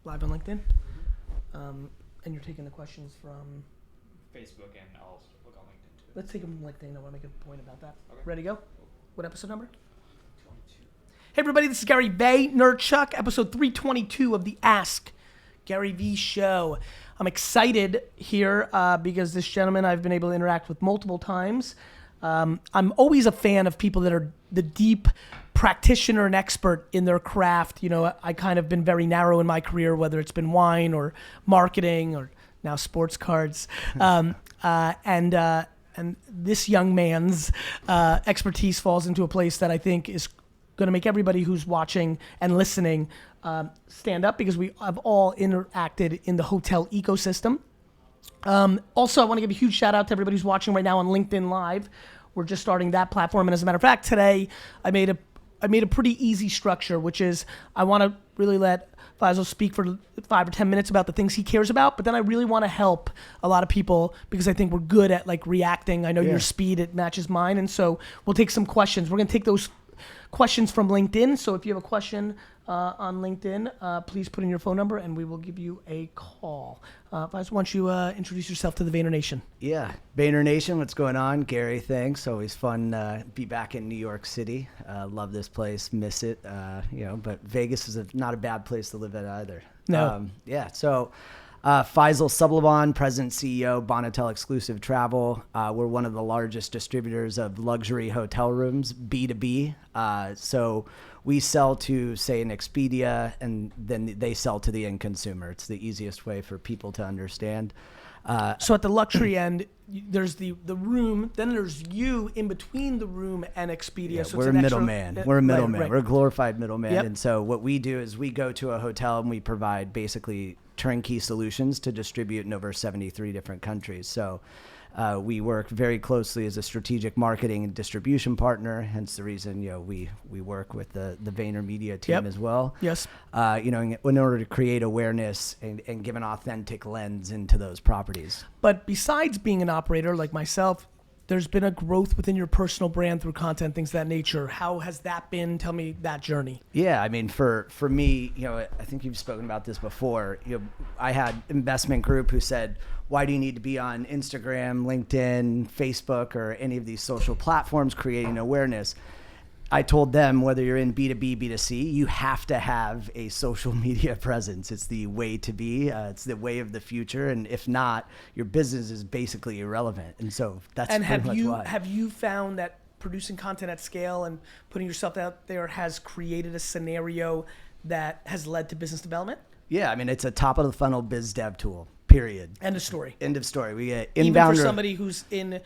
live on LinkedIn. And you're taking the questions from Facebook, and I'll look on LinkedIn too. Let's take them from LinkedIn. I want to make a point about that. Okay. Ready to go? What episode number? 22. Hey everybody, this is Gary VaynerChuck, episode 322 of the Ask Gary V show. I'm excited here because this gentleman I've been able to interact with multiple times. I'm always a fan of people that are the deep practitioner and expert in their craft. You know, I kind of been very narrow in my career, whether it's been wine or marketing or now sports cards. And this young man's expertise falls into a place that I think is going to make everybody who's watching and listening stand up, because we have all interacted in the hotel ecosystem. Also, I want to give a huge shout out to everybody who's watching right now on LinkedIn Live. We're just starting that platform. And as a matter of fact, today I made a pretty easy structure, which is I want to really let Faisal speak for 5 or 10 minutes about the things he cares about, but then I really want to help a lot of people because I think we're good at like reacting. I know your speed, it matches mine. And so we'll take some questions. We're going to take those questions from LinkedIn. So if you have a question on LinkedIn, please put in your phone number and we will give you a call. Faisal, why don't you introduce yourself to the Vayner Nation? Yeah, Vayner Nation, what's going on? Gary, thanks. Always fun be back in New York City. Love this place, miss it. But Vegas is not a bad place to live at either. No. So Faisal Sublaban, President CEO, Bonotel Exclusive Travel. We're one of the largest distributors of luxury hotel rooms, B2B. So we sell to, say, an Expedia, and then they sell to the end consumer. It's the easiest way for people to understand. So at the luxury end, there's the room, then there's you in between the room and Expedia. Yeah, so we're a middleman. We're a middleman. Right. We're a glorified middleman. Yep. And so what we do is we go to a hotel and we provide basically turnkey solutions to distribute in over 73 different countries. So we work very closely as a strategic marketing and distribution partner, hence the reason we work with the VaynerMedia team as well. Yes. In order to create awareness and give an authentic lens into those properties. But besides being an operator like myself, there's been a growth within your personal brand through content, things of that nature. How has that been? Tell me that journey. Yeah, I mean, for me, I think you've spoken about this before. I had investment group who said, why do you need to be on Instagram, LinkedIn, Facebook, or any of these social platforms creating awareness? I told them, whether you're in B2B, B2C, you have to have a social media presence. It's the way to be. It's the way of the future. And if not, your business is basically irrelevant. And so that's pretty much why. Have you found that producing content at scale and putting yourself out there has created a scenario that has led to business development? Yeah, I mean, it's a top of the funnel biz dev tool, period. End of story. End of story. We get inbound. Even for somebody who's in,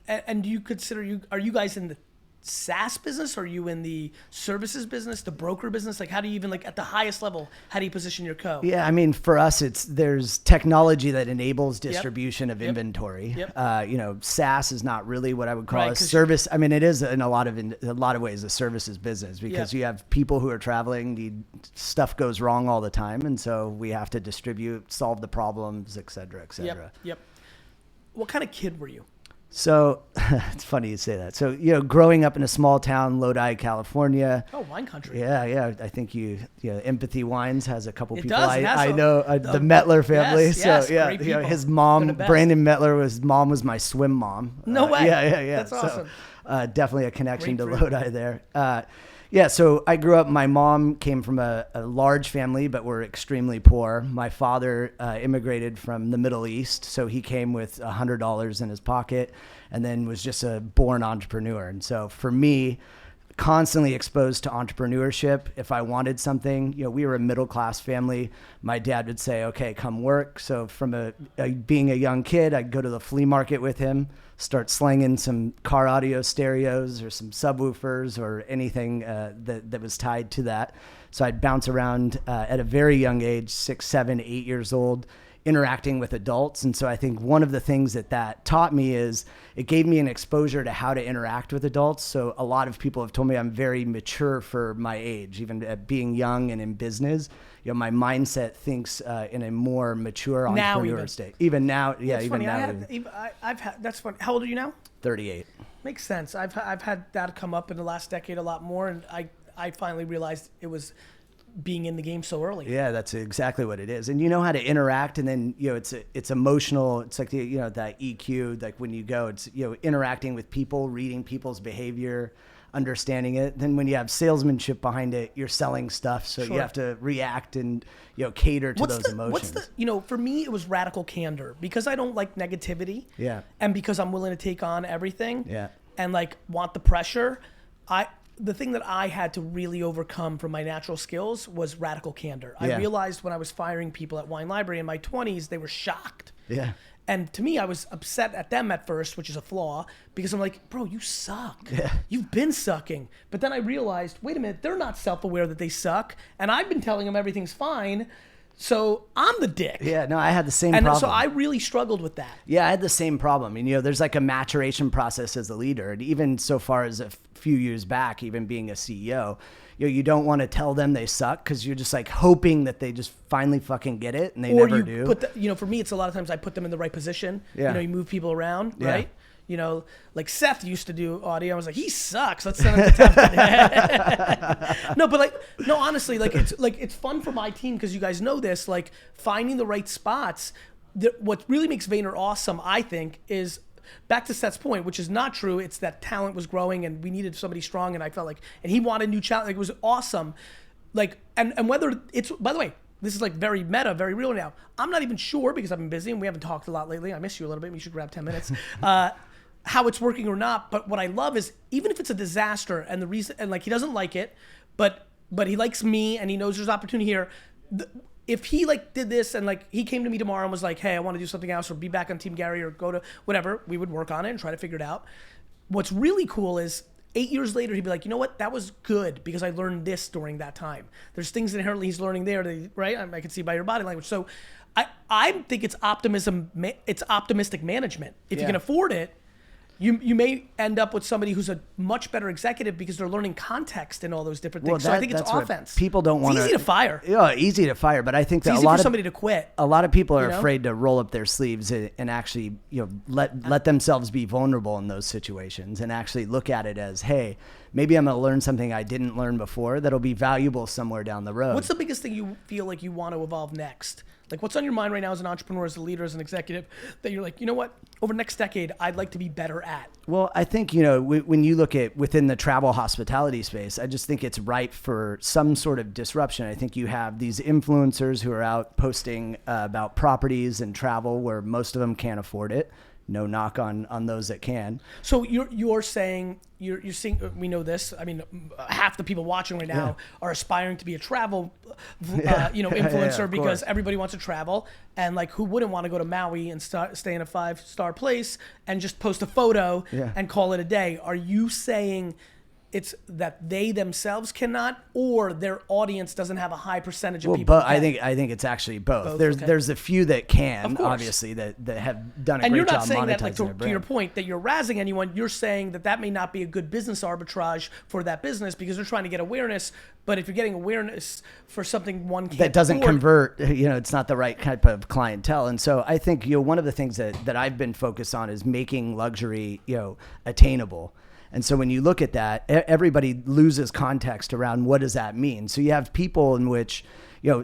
and do you consider, are you guys in the SaaS business? Are you in the services business, the broker business? Like, how do you even, like, at the highest level, how do you position your co? Yeah, I mean, for us, there's technology that enables distribution of inventory. SaaS is not really what I would call a service. I mean, it is in a lot of ways a services business, because you have people who are traveling, stuff goes wrong all the time, and so we have to distribute, solve the problems, et cetera, et cetera. Yep. What kind of kid were you? So it's funny you say that. So, growing up in a small town, Lodi, California. Oh, wine country. Yeah. I think Empathy Wines has a couple people. I know the Mettler family. Yes, so great people. His mom, Brandon Mettler, mom was my swim mom. No way. Yeah. That's awesome. Definitely a connection to Lodi there. So I grew up, my mom came from a large family, but we're extremely poor. My father immigrated from the Middle East, so he came with $100 in his pocket and then was just a born entrepreneur. And so for me, constantly exposed to entrepreneurship. If I wanted something, we were a middle-class family. My dad would say, okay, come work. So from being a young kid, I'd go to the flea market with him, start slinging some car audio stereos or some subwoofers or anything that was tied to that. So I'd bounce around at a very young age, 6, 7, 8 years old, interacting with adults. And so I think one of the things that taught me is it gave me an exposure to how to interact with adults. So a lot of people have told me I'm very mature for my age, even being young and in business. My mindset thinks in a more mature entrepreneur state. Even now, That's even funny. now. I've had, that's funny. How old are you now? 38. Makes sense. I've had that come up in the last decade a lot more, and I finally realized it was being in the game so early. Yeah, that's exactly what it is. And you know how to interact, and then, it's emotional. It's like, that EQ, like when you go, it's, interacting with people, reading people's behavior, understanding it. Then when you have salesmanship behind it, you're selling stuff. So you have to react and, cater to those emotions. For me, it was radical candor, because I don't like negativity. Yeah. And because I'm willing to take on everything. Yeah. And like want the pressure. The thing that I had to really overcome from my natural skills was radical candor. I realized when I was firing people at Wine Library in my 20s, they were shocked. Yeah. And to me, I was upset at them at first, which is a flaw, because I'm like, bro, you suck. Yeah. You've been sucking. But then I realized, wait a minute, they're not self-aware that they suck. And I've been telling them everything's fine. So I'm the dick. Yeah, no, I had the same and problem. So I really struggled with that. Yeah, I had the same problem. And, there's like a maturation process as a leader. And even so far as a few years back, even being a CEO, you don't want to tell them they suck, because you're just like hoping that they just finally fucking get it, and they never do. For me, it's a lot of times I put them in the right position. Yeah. You move people around, Yeah. right? Like Seth used to do audio. I was like, he sucks. Let's send him to Temple. No, honestly, it's fun for my team, because you guys know this. Like, finding the right spots. What really makes Vayner awesome, I think, is back to Seth's point, which is not true. It's that talent was growing, and we needed somebody strong, and I felt like, and he wanted new challenge. Like, it was awesome. Like, and whether it's, by the way, this is like very meta, very real now. I'm not even sure, because I've been busy and we haven't talked a lot lately. I miss you a little bit. We should grab 10 minutes. How it's working or not. But what I love is, even if it's a disaster, and the reason, and like he doesn't like it, but he likes me, and he knows there's opportunity here. If he like did this, and like he came to me tomorrow and was like, hey, I want to do something else, or be back on Team Gary, or go to whatever, we would work on it and try to figure it out. What's really cool is 8 years later, he'd be like, you know what? That was good, because I learned this during that time. There's things inherently he's learning there, right? I can see by your body language. So I think it's optimism. It's optimistic management. If you can afford it, you may end up with somebody who's a much better executive, because they're learning context and all those different things. So I think it's offense. People don't want to. It's easy to fire. Yeah, easy to fire. But I think that it's easy for somebody to quit. A lot of people are afraid to roll up their sleeves and actually, let themselves be vulnerable in those situations, and actually look at it as, hey, maybe I'm going to learn something I didn't learn before that'll be valuable somewhere down the road. What's the biggest thing you feel like you want to evolve next? Like, what's on your mind right now as an entrepreneur, as a leader, as an executive, that you're like, you know what, over the next decade, I'd like to be better at? Well, I think, when you look at within the travel hospitality space, I just think it's ripe for some sort of disruption. I think you have these influencers who are out posting about properties and travel where most of them can't afford it. No knock on those that can. So you're saying you're seeing, we know this. I mean, half the people watching right now are aspiring to be a travel, influencer, because everybody wants to travel, and like, who wouldn't want to go to Maui and stay in a 5-star place and just post a photo and call it a day? Are you saying it's that they themselves cannot, or their audience doesn't have a high percentage of people? But I think it's actually both. There's a few that can, obviously, that have done a great job monetizing their brand. And you're not saying that, like, to your point, that you're razzing anyone. You're saying that may not be a good business arbitrage for that business, because they're trying to get awareness. But if you're getting awareness for something one can't that doesn't afford, convert, it's not the right type of clientele. And so I think one of the things that I've been focused on is making luxury attainable. And so when you look at that, everybody loses context around what does that mean. So you have people in which,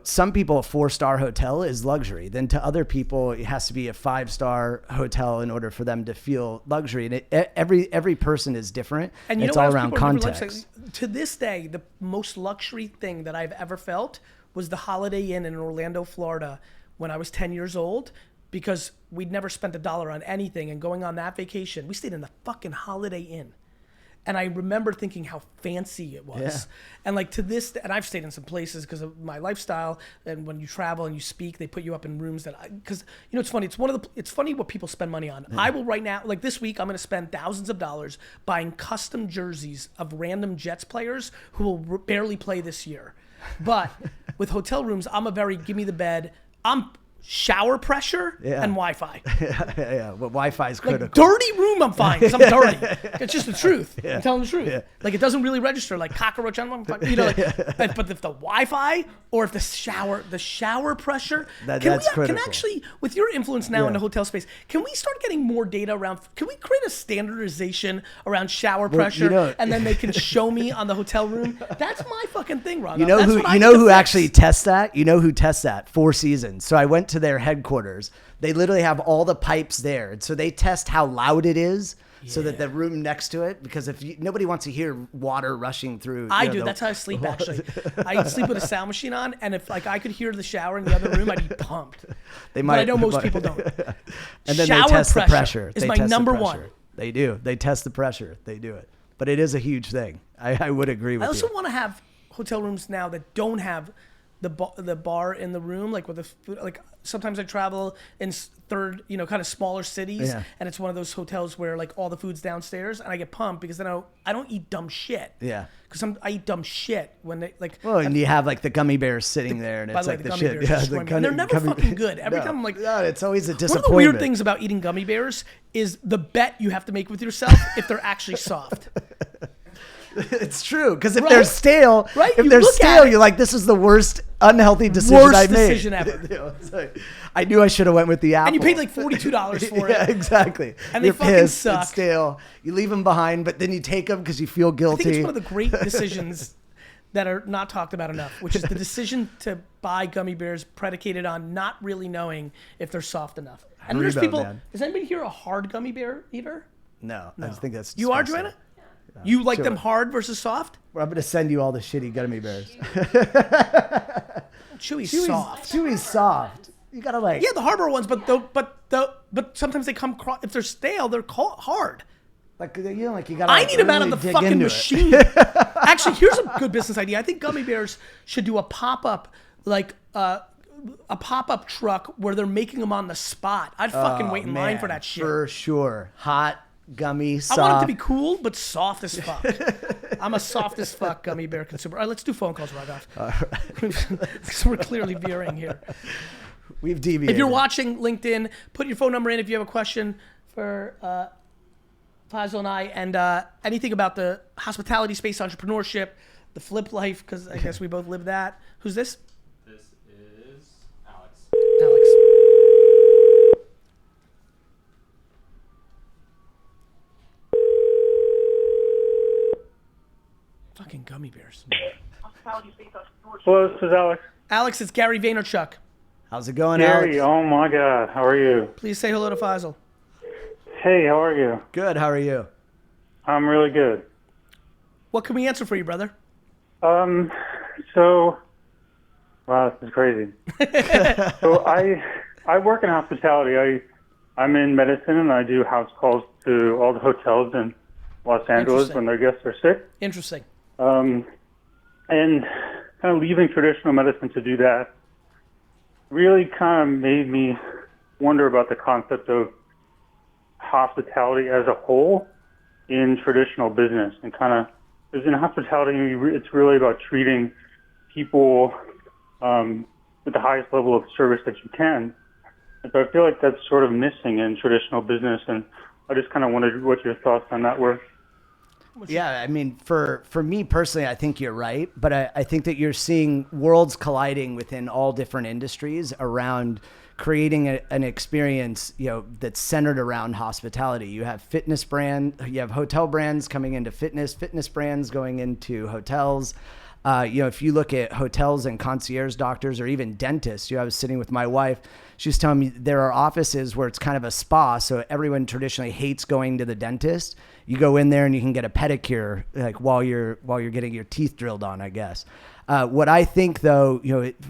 some people, a 4-star hotel is luxury. Then to other people, it has to be a 5-star hotel in order for them to feel luxury. And every person is different. And it's all around context. To this day, the most luxury thing that I've ever felt was the Holiday Inn in Orlando, Florida, when I was 10 years old. Because we'd never spent $1 on anything. And going on that vacation, we stayed in the fucking Holiday Inn. And I remember thinking how fancy it was. Yeah. And like to this, and I've stayed in some places because of my lifestyle. And when you travel and you speak, they put you up in rooms because it's funny. It's funny what people spend money on. Yeah. I will right now, like this week, I'm going to spend thousands of dollars buying custom jerseys of random Jets players who will barely play this year. But with hotel rooms, I'm a very give me the bed. shower pressure Yeah. and Wi-Fi. yeah, but Wi-Fi is Like critical. dirty room, I'm fine because I'm dirty. It's just the truth. Yeah. I'm telling the truth. Yeah. Like it doesn't really register. Like cockroach, but if the Wi-Fi or if the shower pressure, That's critical. Can actually, with your influence now in Yeah. the hotel space, can we start getting more data around? Can we create a standardization around shower pressure, and then they can show me on the hotel room? That's my fucking thing, Ron. You know who actually tests that? You know who tests that? Four Seasons. So I went to their headquarters. They literally have all the pipes there. And so they test how loud it is so that the room next to it, because nobody wants to hear water rushing through. I do. That's how I sleep, actually. I sleep with a sound machine on, and if like I could hear the shower in the other room, I'd be pumped. But I know most people don't. And then Shower they test the pressure. is They my test the number pressure. one. They do. They test the pressure. They do it. But it is a huge thing. I would agree with I also you. want to have hotel rooms now that don't have the bar in the room, like with the food. Like sometimes I travel in third, kind of smaller cities, and it's one of those hotels where like all the food's downstairs, and I get pumped because then I don't eat dumb shit. Yeah. Because I eat dumb shit when they like. Well, and you have like the gummy bears sitting there, and by it's the way, like the the gummy shit. bears Yeah, destroy the me. And they're never fucking good. Every time I'm like, no, it's always a one disappointment. of the weird things about eating gummy bears is the bet you have to make with yourself if they're actually soft. It's true, because if Right? they're stale, Right? if You they're look at stale, it. you're like, this is the worst unhealthy decision Worst I made. decision ever. It's like, I knew I should have went with the apple. And you paid like $42 for Yeah, it. exactly. And they You're fucking pissed, suck. It's stale. You leave them behind, but then you take them because you feel I guilty. think it's one of the great decisions that are not talked about enough, which is the decision to buy gummy bears predicated on not really knowing if they're soft enough. And there's Haribo, people. man. Is anybody here a hard gummy bear eater? No, I just think that's You are, disgusting. Joanna? You like Sure. them hard versus soft? Well, I'm going to send you all the shitty gummy bears. Chewy's soft. Chewy's soft. You got to like... Yeah, the harbor ones, but sometimes they come if they're stale, they're hard. Like, like you gotta, I need them out of really the dig fucking into it. machine. Actually, here's a good business idea. I think Gummy Bears should do a pop-up, like a pop-up truck where they're making them on the spot. I'd fucking wait in line Man, for that shit. For sure. Hot, gummy, soft. I want it to be cool, but soft as fuck. I'm a soft as fuck gummy bear consumer. All right, let's do phone calls right off. Because we're clearly veering here. We've deviated. If you're watching LinkedIn, put your phone number in if you have a question for Faisal and I, and anything about the hospitality space, entrepreneurship, the flip life, because I guess we both live that. Who's this? This is Alex. Alex. Fucking gummy bears. Hello, this is Alex. Alex, it's Gary Vaynerchuk. How's it going, Gary, Alex? oh my God, how are you? Please say hello to Faisal. Hey, how are you? Good. How are you? I'm really good. What can we answer for you, brother? So, wow, this is crazy. So I work in hospitality. I'm in medicine and I do house calls to all the hotels in Los Angeles when their guests are sick. Interesting. And kind of leaving traditional medicine to do that really kind of made me wonder about the concept of hospitality as a whole in traditional business, and kind of, because in hospitality, it's really about treating people with the highest level of service that you can. And so I feel like that's sort of missing in traditional business, and I just kind of wondered what your thoughts on that were. Yeah, I mean, for me personally, I think you're right, but I think that you're seeing worlds colliding within all different industries around creating an experience, that's centered around hospitality. You have you have hotel brands coming into fitness brands going into hotels. If you look at hotels and concierge doctors or even dentists, I was sitting with my wife. She was telling me there are offices where it's kind of a spa. So everyone traditionally hates going to the dentist. You go in there and you can get a pedicure, like while you're getting your teeth drilled on, I guess. What I think though,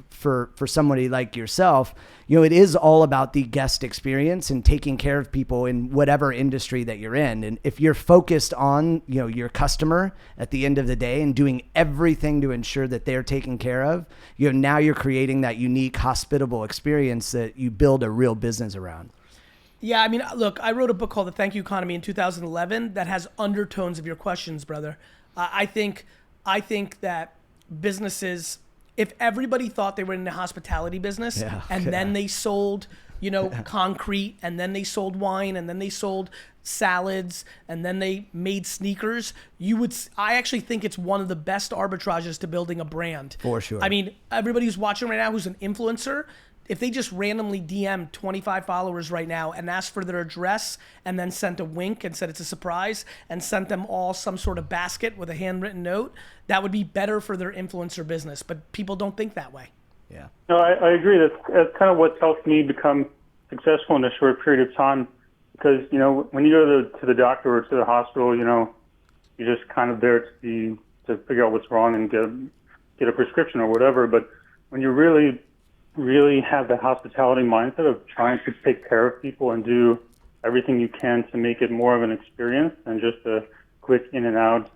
for somebody like yourself, it is all about the guest experience and taking care of people in whatever industry that you're in. And if you're focused on, your customer at the end of the day and doing everything to ensure that they're taken care of, now you're creating that unique, hospitable experience that you build a real business around. Yeah, I mean, look, I wrote a book called The Thank You Economy in 2011 that has undertones of your questions, brother. I think that businesses if everybody thought they were in the hospitality business and then they sold, concrete, and then they sold wine, and then they sold salads, and then they made sneakers, I actually think it's one of the best arbitrages to building a brand. For sure. I mean, everybody who's watching right now who's an influencer, if they just randomly DM 25 followers right now and asked for their address and then sent a wink and said it's a surprise and sent them all some sort of basket with a handwritten note, that would be better for their influencer business. But people don't think that way. Yeah. No, I agree. That's kind of what's helped me become successful in a short period of time. Because, when you go to the doctor or to the hospital, you're just kind of there to figure out what's wrong and get a prescription or whatever. But when you really have the hospitality mindset of trying to take care of people and do everything you can to make it more of an experience than just a quick in and out,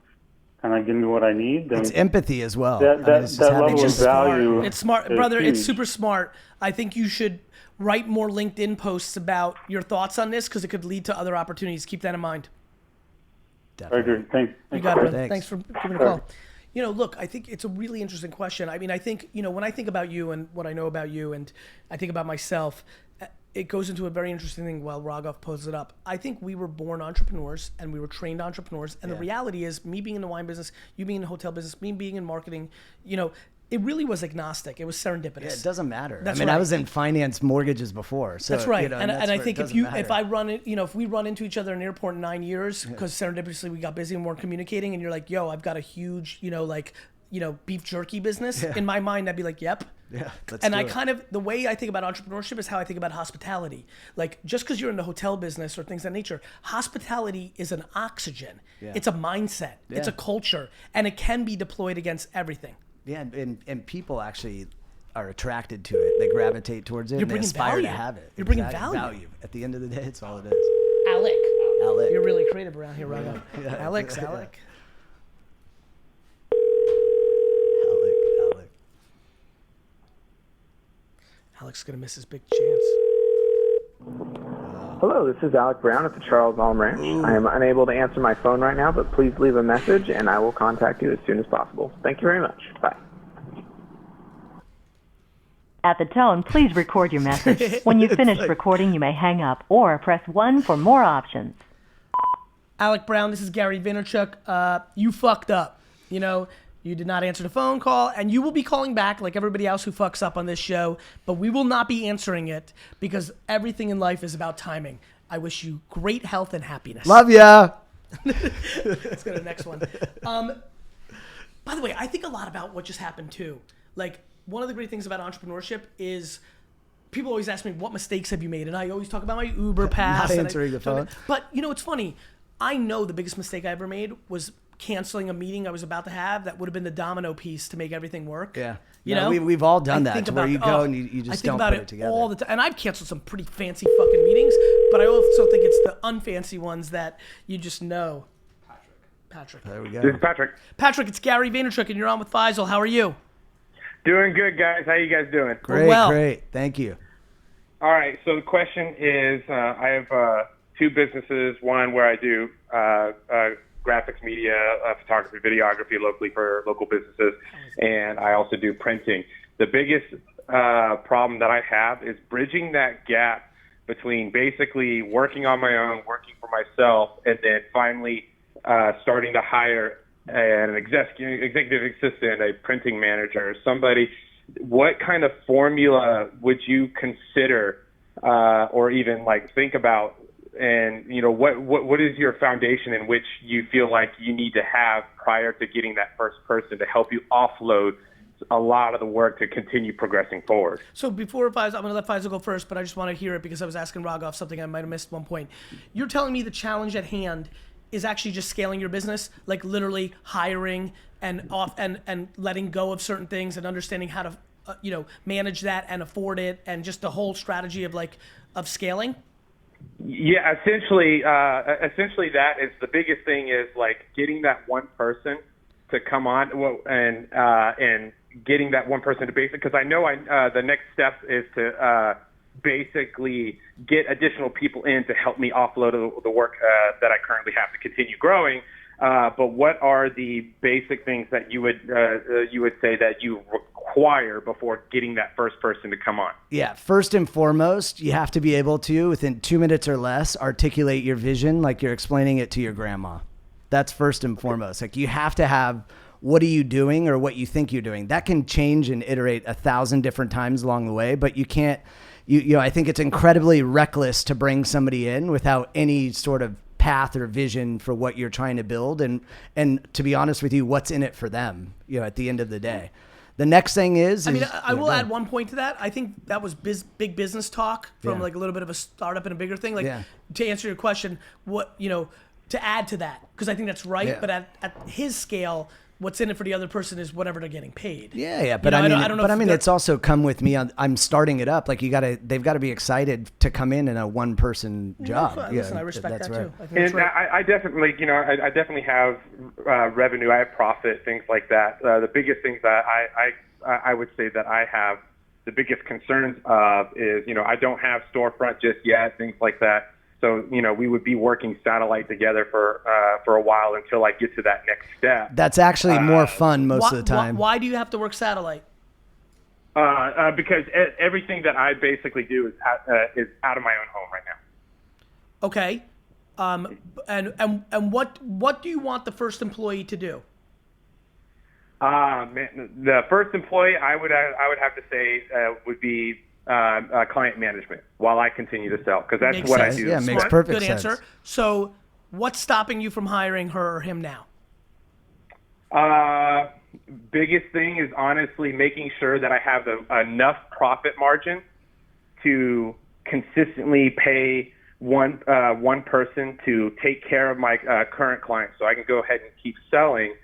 kind of give me what I need. Then it's empathy as well. That level of value. It's smart, brother. Huge. It's super smart. I think you should write more LinkedIn posts about your thoughts on this because it could lead to other opportunities. Keep that in mind. Definitely. I agree. Thanks. You got it, brother. Thanks. Thanks for giving a call. Look, I think it's a really interesting question. I mean, I think, when I think about you and what I know about you and I think about myself, it goes into a very interesting thing while Raghav poses it up. I think we were born entrepreneurs and we were trained entrepreneurs. And the reality is, me being in the wine business, you being in the hotel business, me being in marketing, it really was agnostic. It was serendipitous. Yeah, it doesn't matter. That's I mean, right. I was in finance mortgages before. So, that's right. And I think if we run into each other in an airport in 9 years, because serendipitously we got busy and weren't communicating, and you're like, yo, I've got a huge, beef jerky business. In my mind, I'd be like, yep. Yeah. The way I think about entrepreneurship is how I think about hospitality. Like, just because you're in the hotel business or things of that nature, hospitality is an oxygen. Yeah. It's a mindset. Yeah. It's a culture. And it can be deployed against everything. Yeah, and people actually are attracted to it. They gravitate towards it. You're and they bringing aspire value. to have it. You're bringing value. At the end of the day, it's all it is. Alec. You're really creative around here, Raghav. Yeah. Alec. Alec. Alec's going to miss his big chance. Hello, this is Alec Brown at the Charles Alm Ranch. I am unable to answer my phone right now, but please leave a message and I will contact you as soon as possible. Thank you very much. Bye. At the tone, please record your message. When you've finished recording, you may hang up or press 1 for more options. Alec Brown, this is Gary Vaynerchuk. You fucked up. You did not answer the phone call, and you will be calling back like everybody else who fucks up on this show, but we will not be answering it because everything in life is about timing. I wish you great health and happiness. Love ya. Let's go to the next one. By the way, I think a lot about what just happened too. Like, one of the great things about entrepreneurship is people always ask me, what mistakes have you made? And I always talk about my Uber pass. Not answering the phone. But, it's funny. I know the biggest mistake I ever made was canceling a meeting I was about to have that would have been the domino piece to make everything work. Yeah. We've all done that, to where you go and you just don't put it together. All the time. And I've canceled some pretty fancy fucking meetings, but I also think it's the unfancy ones that you just know. Patrick. There we go. This is Patrick. Patrick, it's Gary Vaynerchuk, and you're on with Faisal. How are you? Doing good, guys. How you guys doing? Great. Thank you. All right. So the question is, I have two businesses. One where I do graphics, media, photography, videography locally for local businesses, and I also do printing. The biggest problem that I have is bridging that gap between basically working on my own, working for myself, and then finally starting to hire an executive assistant, a printing manager, somebody. What kind of formula would you consider or even think about? And, what is your foundation in which you feel like you need to have prior to getting that first person to help you offload a lot of the work to continue progressing forward? So before Faisal, I'm going to let Faisal go first, but I just want to hear it because I was asking Raghav something I might have missed at one point. You're telling me the challenge at hand is actually just scaling your business, like literally hiring and letting go of certain things and understanding how to, manage that and afford it, and just the whole strategy of scaling? Yeah, essentially that is the biggest thing, is getting that one person to come on and getting that one person to because I know the next step is to basically get additional people in to help me offload the work that I currently have to continue growing. But what are the basic things that you would say that you require before getting that first person to come on? Yeah, first and foremost, you have to be able to, within 2 minutes or less, articulate your vision like you're explaining it to your grandma. That's first and foremost. Like, you have to have, what are you doing or what you think you're doing. That can change and iterate 1,000 different times along the way, but you can't, I think it's incredibly reckless to bring somebody in without any sort of path or vision for what you're trying to build. And to be honest with you, what's in it for them, at the end of the day. The next thing is, I will add one point to that. I think that was big business talk from like a little bit of a startup and a bigger thing. Like to answer your question, what, to add to that, because I think that's right. Yeah. But at his scale, what's in it for the other person is whatever they're getting paid. Yeah. But I don't know. But I mean, it's also come with me. I'm starting it up. Like they've got to be excited to come in a one-person job. Listen, I respect that right. too. I think and I definitely, I definitely have revenue. I have profit, things like that. The biggest things that I would say that I have the biggest concerns of is, I don't have storefront just yet, things like that. So, we would be working satellite together for a while until I get to that next step. That's actually more fun most of the time. Why do you have to work satellite? Because everything that I basically do is out of my own home right now. Okay. And what do you want the first employee to do? The first employee I would have to say would be client management while I continue to sell, because that's makes what sense. I do. Yeah, makes perfect Good sense. answer. So what's stopping you from hiring her or him now? Biggest thing is honestly making sure that I have enough profit margin to consistently pay one person to take care of my current clients, so I can go ahead and keep selling.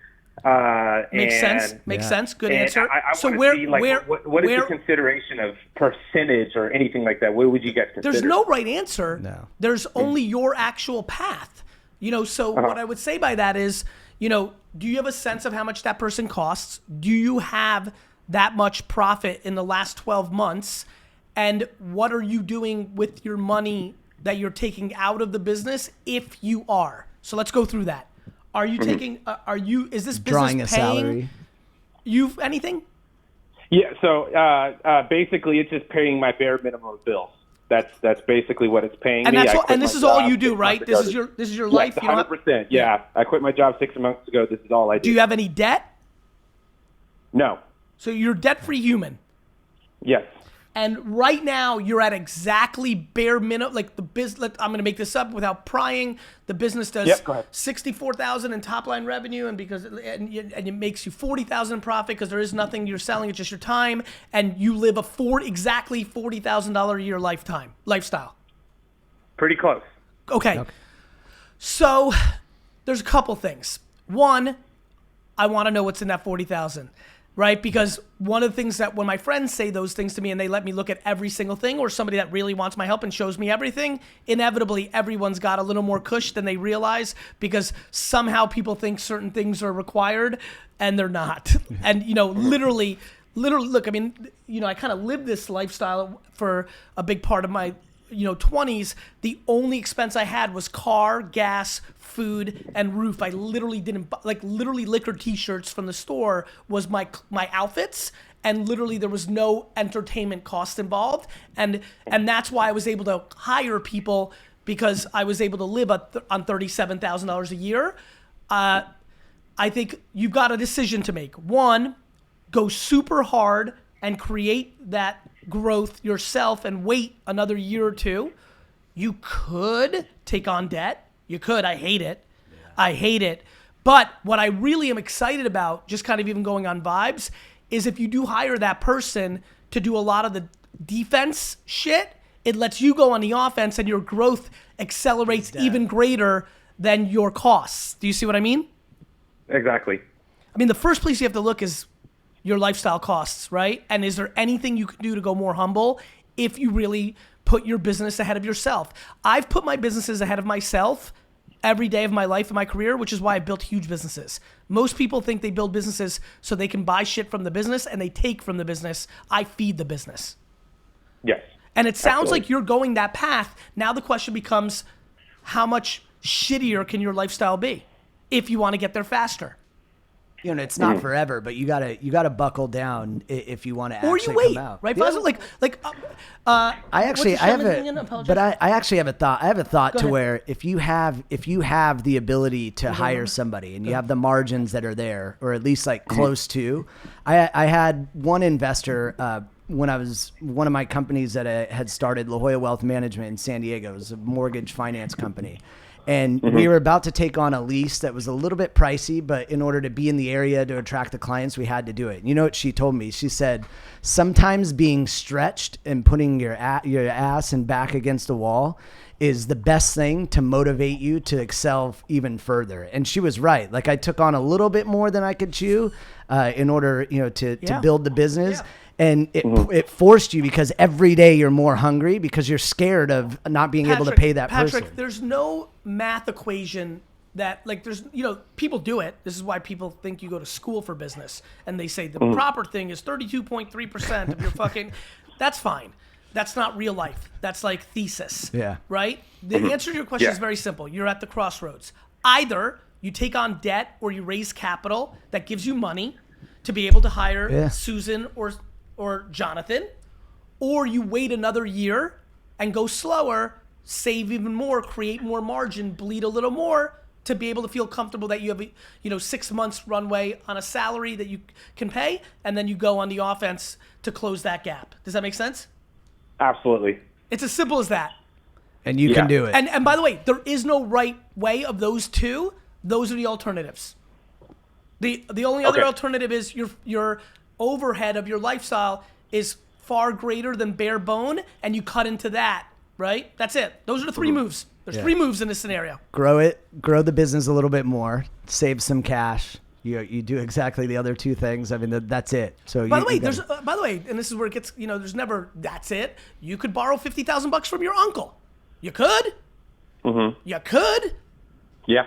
Makes sense. Good answer. I so what is the consideration of percentage or anything like that? What would you guys consider? There's no right answer. No. There's only your actual path. So what I would say by that is, do you have a sense of how much that person costs? Do you have that much profit in the last 12 months? And what are you doing with your money that you're taking out of the business if you are? So let's go through that. Are you taking? Is this business drawing a paying salary? You anything? Yeah. So basically, it's just paying my bare minimum of bills. That's basically what it's paying and me. And this is all you do, right? This is your life. 100%. Yeah. I quit my job 6 months ago. This is all I do. Do you have any debt? No. So you're a debt-free human. Yes. And right now, you're at exactly bare minimum. Like the business, I'm going to make this up without prying. The business does $64,000 in top line revenue, and it makes you $40,000 in profit because there is nothing you're selling; it's just your time, and you live exactly $40,000 a year lifestyle. Pretty close. Okay. So there's a couple things. One, I want to know what's in that $40,000. Right? Because one of the things that when my friends say those things to me and they let me look at every single thing, or somebody that really wants my help and shows me everything, inevitably everyone's got a little more cush than they realize, because somehow people think certain things are required and they're not. And, literally, look, I mean, I kind of lived this lifestyle for a big part of my 20s. The only expense I had was car, gas, food, and roof. I literally didn't literally liquor t-shirts from the store was my outfits, and literally there was no entertainment cost involved, and that's why I was able to hire people, because I was able to live on $37,000 a year. I think you've got a decision to make. One, go super hard and create that growth yourself and wait another year or two. You could take on debt. You could. I hate it. I hate it. But what I really am excited about, just kind of even going on vibes, is if you do hire that person to do a lot of the defense shit, it lets you go on the offense and your growth accelerates even greater than your costs. Do you see what I mean? Exactly. I mean, the first place you have to look is your lifestyle costs, right? And is there anything you can do to go more humble if you really put your business ahead of yourself? I've put my businesses ahead of myself every day of my life and my career, which is why I built huge businesses. Most people think they build businesses so they can buy shit from the business and they take from the business. I feed the business. Yes. And it sounds like you're going that path. Now the question becomes, how much shittier can your lifestyle be? if you want to get there faster. You know, it's not forever, but you gotta buckle down if you want to Or actually you wait, come out. right? Yeah. Faisal? I actually what's the I have shaman thing again? a Apologize. but I actually have a thought. I have a thought Go to ahead. where if you have the ability to hire somebody and you have the margins that are there, or at least like close to. I had one investor when I was one of my companies that I had started, La Jolla Wealth Management in San Diego. It was a mortgage finance company. And we were about to take on a lease that was a little bit pricey, but in order to be in the area to attract the clients, we had to do it. You know what she told me? She said, sometimes being stretched and putting your ass and back against a wall is the best thing to motivate you to excel even further. And she was right. Like, I took on a little bit more than I could chew in order, to build the business. Yeah. And it forced you, because every day you're more hungry because you're scared of not being able to pay that Patrick, person. there's no math equation that, like, there's, people do it. This is why people think you go to school for business. And they say the proper thing is 32.3% of your fucking, that's fine. That's not real life. That's like thesis. Yeah. Right? The answer to your question is very simple. You're at the crossroads. Either you take on debt or you raise capital that gives you money to be able to hire Susan or Jonathan, or you wait another year and go slower, save even more, create more margin, bleed a little more to be able to feel comfortable that you have 6 months runway on a salary that you can pay, and then you go on the offense to close that gap. Does that make sense? Absolutely. It's as simple as that. And you can do it. And by the way, there is no right way of those two. Those are the alternatives. The only other alternative is your overhead of your lifestyle is far greater than bare bone, and you cut into that, right? That's it. Those are the three moves. There's 3 moves in this scenario. Grow the business a little bit more, save some cash. You do exactly the other 2 things. I mean, that's it. So By the way, and this is where it gets, there's never that's it. You could borrow $50,000 from your uncle. You could. You could. Yeah.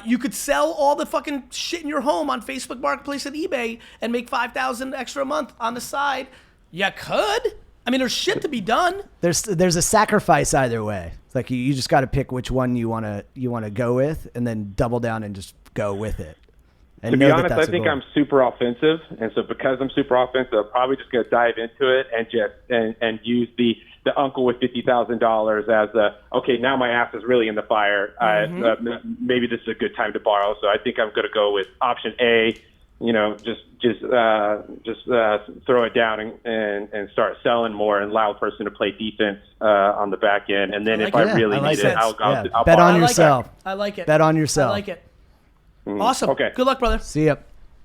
You could sell all the fucking shit in your home on Facebook Marketplace and eBay and make $5,000 extra a month on the side. You could. I mean, there's shit to be done. There's a sacrifice either way. It's like you just got to pick which one you wanna go with, and then double down and just go with it. And to be honest, I think I'm super offensive, and so because I'm super offensive, I'm probably just going to dive into it and just and use the uncle with $50,000 as okay, now my ass is really in the fire. Maybe this is a good time to borrow. So I think I'm going to go with option A. Just throw it down and start selling more and allow a person to play defense on the back end. And then if I really need it, I'll bet borrow. on yourself. I like it. Bet on yourself. I like it. Awesome. Okay. Good luck, brother. See ya.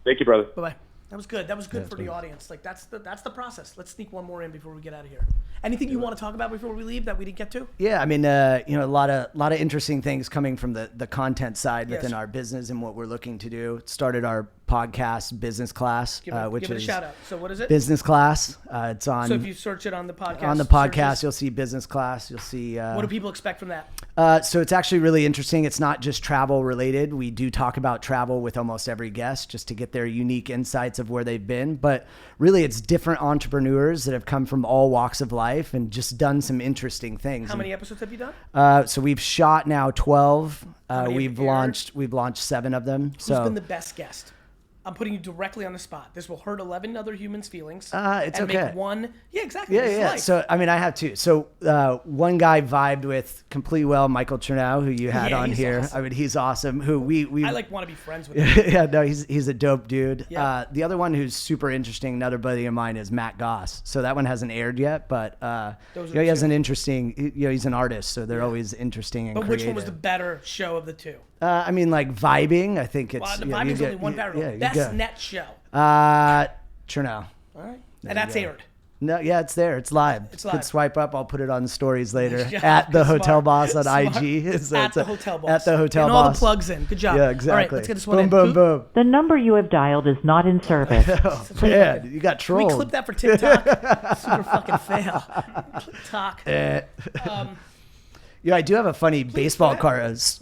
Thank you, brother. Bye-bye. That was good. That was good for the audience. Like, that's the process. Let's sneak one more in before we get out of here. Anything you want to talk about before we leave that we didn't get to? Yeah, I mean, a lot of interesting things coming from the content side within our business and what we're looking to do. Started our podcast, Business Class, Give which it is a shout out. So what is it? Business Class. It's on. So if you search it on the podcast. On the podcast, you'll see Business Class. You'll see. What do people expect from that? So it's actually really interesting. It's not just travel related. We do talk about travel with almost every guest just to get their unique insights of where they've been. But really, it's different entrepreneurs that have come from all walks of life and just done some interesting things. How many episodes have you done? So we've shot now 12. We've aired? We've launched 7 of them. Who's So been the best guest? I'm putting you directly on the spot. This will hurt 11 other humans' feelings. It's and okay. Make one. Yeah, exactly. Yeah, This is yeah. life. So, I mean, I have 2. So, one guy vibed with completely well, Michael Chernow, who you had on he's here. awesome. I mean, he's awesome. Who we I want to be friends with him. yeah, no, he's a dope dude. Yeah. The other one who's super interesting, another buddy of mine, is Matt Goss. So that one hasn't aired yet, but he has an interesting. He's an artist, so they're always interesting and But creative. which one was the better show of the 2? I mean, like vibing. I think it's. Well, the vibing's only one variable. Best net show. Chernow. All right. And that's aired. No, yeah, it's there. It's live. It's You live. can swipe up. I'll put it on the stories later. Yeah, at the smart. Hotel Boss on Smart. IG. So At the Hotel Boss. At the Hotel Getting Boss. all the plugs in. Good job. Yeah, exactly. All right, let's get this one boom, in. boom, boom. The number you have dialed is not in service. Yeah, you got Can we trolled. clip that for TikTok? Super fucking fail. TikTok. Yeah, I do have a funny baseball go card story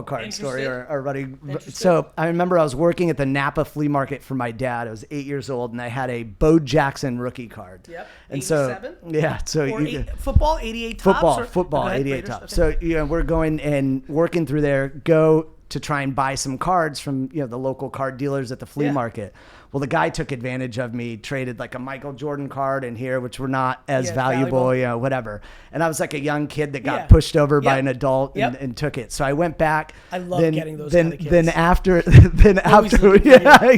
Interested? or running. Interested? So I remember I was working at the Napa flea market for my dad. I was 8 years old, and I had a Bo Jackson rookie card. Yep. And 87? so yeah, so Or you football, 88 tops? football, Go ahead, 88 Raiders. top. Okay. So we're going and working through there. Go to try and buy some cards from, the local card dealers at the flea market. Well, the guy took advantage of me, traded like a Michael Jordan card in here, which were not as valuable, whatever. And I was like a young kid that got pushed over by an adult and took it. So I went back. I love getting those kind of kids. Then after, hey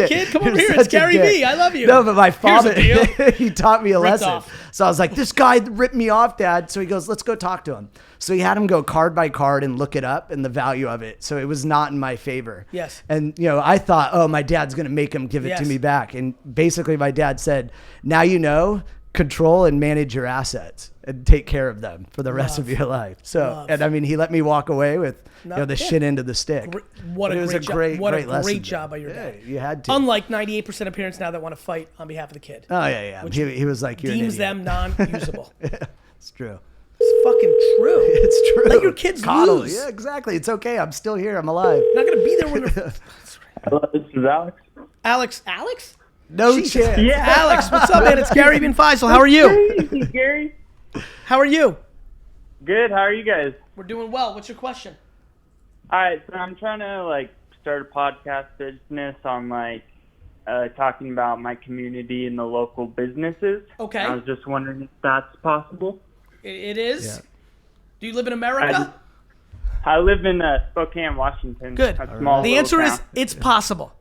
kid, come over here. It's Gary V. I love you. No, but my father, Here's he taught me a lesson. Off. So I was like, this guy ripped me off, Dad. So he goes, let's go talk to him. So he had him go card by card and look it up and the value of it. So it was not in my favor. Yes. And, I thought, oh, my dad's going to make him give it to me back. And basically my dad said, now control and manage your assets and take care of them for the rest of your life. So, and I mean, he let me walk away with the shit end of the stick. What a great lesson, job by your dad. You had to. Unlike 98% of parents now that want to fight on behalf of the kid. Oh, yeah. He was like, you're deems an idiot. them non-usable. It's true. It's fucking true. It's true. Let your kids lose. Yeah, exactly. It's okay. I'm still here. I'm alive. You're not going to be there when they're... Hello, this is Alex. Alex? No Jesus. chance. Yeah. Alex, what's up, man? It's Gary and Faisal. How are you? Crazy, Gary. How are you? Good. How are you guys? We're doing well. What's your question? All right. So I'm trying to start a podcast business on talking about my community and the local businesses. Okay. I was just wondering if that's possible. It is. Yeah. Do you live in America? I live in Spokane, Washington. Good. A small The answer little is town. it's possible.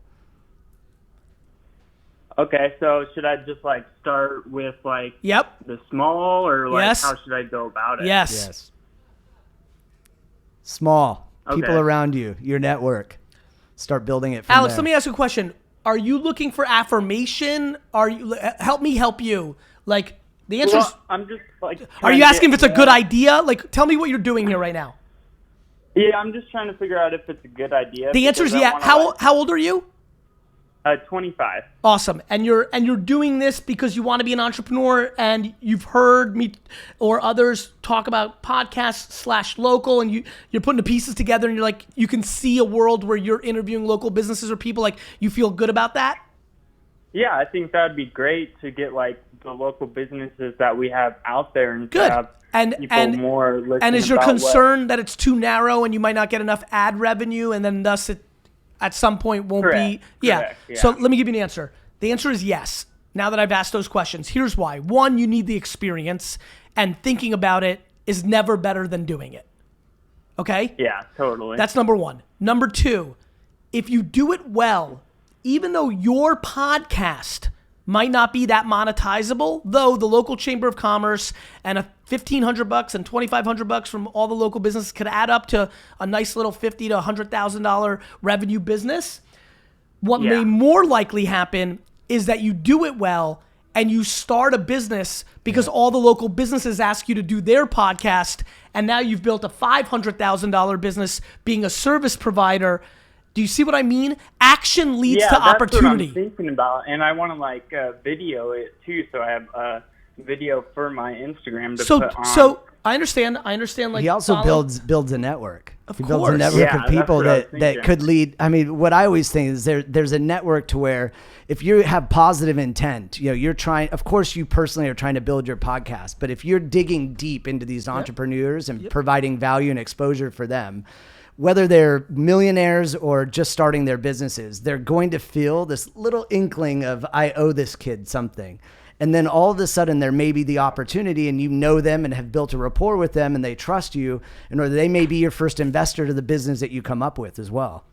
Okay, so should I just start with Yep. the small, or Yes. how should I go about it? Yes. Small. Okay. People around you, your network. Start building it from Alex, there. let me ask you a question. Are you looking for affirmation? Are you help me help you? The answer is, Well, I'm just are you asking if it's a good idea? Tell me what you're doing here right now. Yeah, I'm just trying to figure out if it's a good idea. The answer is because I yeah. wanna, How old are you? 25. Awesome. And you're doing this because you want to be an entrepreneur, and you've heard me or others talk about podcasts / local, and you're putting the pieces together, and you can see a world where you're interviewing local businesses or people. You feel good about that? Yeah, I think that would be great to get the local businesses that we have out there and Good. to have And more listen and is your about concern that it's too narrow and you might not get enough ad revenue, and then thus it at some point won't Correct. be? Yeah. Correct, yeah. So let me give you an answer. The answer is yes. Now that I've asked those questions, here's why. One, you need the experience, and thinking about it is never better than doing it. Okay? Yeah, totally. That's number one. Number two, if you do it well, even though your podcast might not be that monetizable, though the local chamber of commerce and a $1,500 and $2,500 from all the local businesses could add up to a nice little $50,000 to $100,000 revenue business. What may more likely happen is that you do it well and you start a business because all the local businesses ask you to do their podcast, and now you've built a $500,000 business being a service provider. Do you see what I mean? Action leads to opportunity. That's what I'm thinking about, and I want to video it too, so I have a video for my Instagram to put on. So I understand. He also builds a network. He builds a course. network Yeah, of people that's what I was that thinking. could lead. I mean, what I always think is there's a network to where if you have positive intent, you're trying. Of course, you personally are trying to build your podcast, but if you're digging deep into these entrepreneurs and providing value and exposure for them, whether they're millionaires or just starting their businesses, they're going to feel this little inkling of, I owe this kid something. And then all of a sudden there may be the opportunity, and you know them and have built a rapport with them and they trust you, and or they may be your first investor to the business that you come up with as well.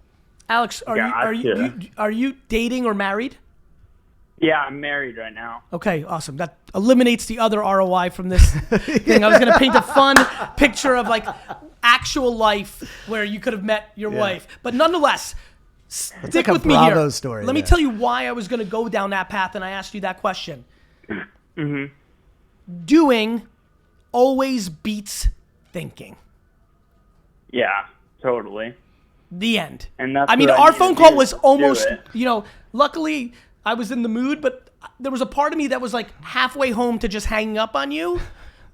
Alex, are you dating or married? Yeah, I'm married right now. Okay, awesome. That eliminates the other ROI from this thing. I was going to paint a fun picture of actual life where you could have met your wife. But nonetheless, stick like a with me Bravo here. story Let me there. tell you why I was going to go down that path, and I asked you that question. Mm-hmm. Doing always beats thinking. Yeah, totally. The end. And that's I mean, what I our need phone to call do, was do almost, it. Luckily I was in the mood, but there was a part of me that was halfway home to just hanging up on you,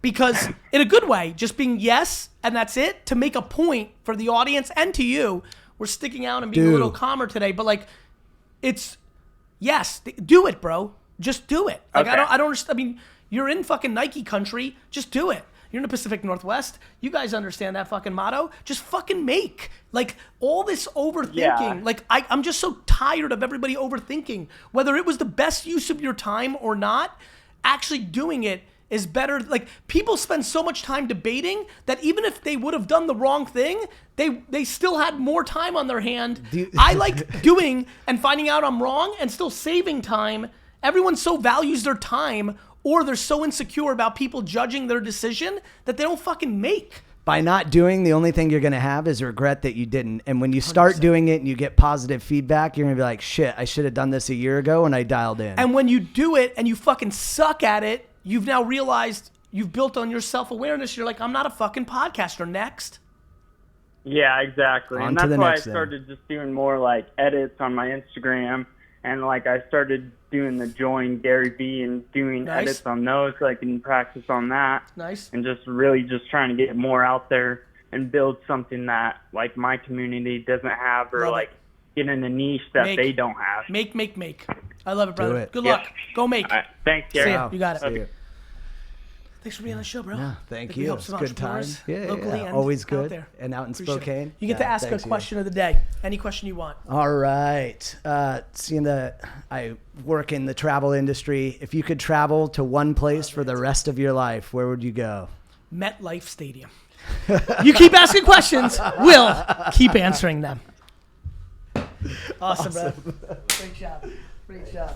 because in a good way, just being yes, and that's it, to make a point for the audience and to you. We're sticking out and being a little calmer today, but it's yes, do it, bro. Just do it. Okay. I don't understand. I mean, you're in fucking Nike country. Just do it. You're in the Pacific Northwest. You guys understand that fucking motto. Just fucking make. Like, all this overthinking. Yeah. Like, I'm just so tired of everybody overthinking. Whether it was the best use of your time or not, actually doing it is better. Like, people spend so much time debating that even if they would have done the wrong thing, they still had more time on their hand. I like doing and finding out I'm wrong and still saving time. Everyone so values their time, or they're so insecure about people judging their decision that they don't fucking make. By not doing, the only thing you're going to have is regret that you didn't. And when you start 100%. Doing it and you get positive feedback, you're going to be like, shit, I should have done this a year ago when I dialed in. And when you do it and you fucking suck at it, you've now realized you've built on your self-awareness. You're like, I'm not a fucking podcaster. Next. Yeah, exactly. On and to that's the why I next started just doing more like edits on my Instagram. And like I started doing the Join Gary Vee and doing Nice. edits on those so I can practice on that. Nice. And just really just trying to get more out there and build something that like my community doesn't have, or Love like it. get in a niche that Make. they don't have. Make. I love it, brother. it. Good Yeah. luck. Go make. All right. Thanks, See Gary. ya. You got it. See you. Thanks for being on the show, bro. Yeah, thank Think we you. help It's some good time. entrepreneurs Yeah, locally yeah. and Always out good. there. And out in Appreciate it. Spokane. You get to Yeah, ask a thanks, you. question of the day. Any question you want. All right. Seeing that I work in the travel industry, if you could travel to one place for the rest of your life, where would you go? MetLife Stadium. You keep asking questions, we'll keep answering them. Awesome, bro. Great job.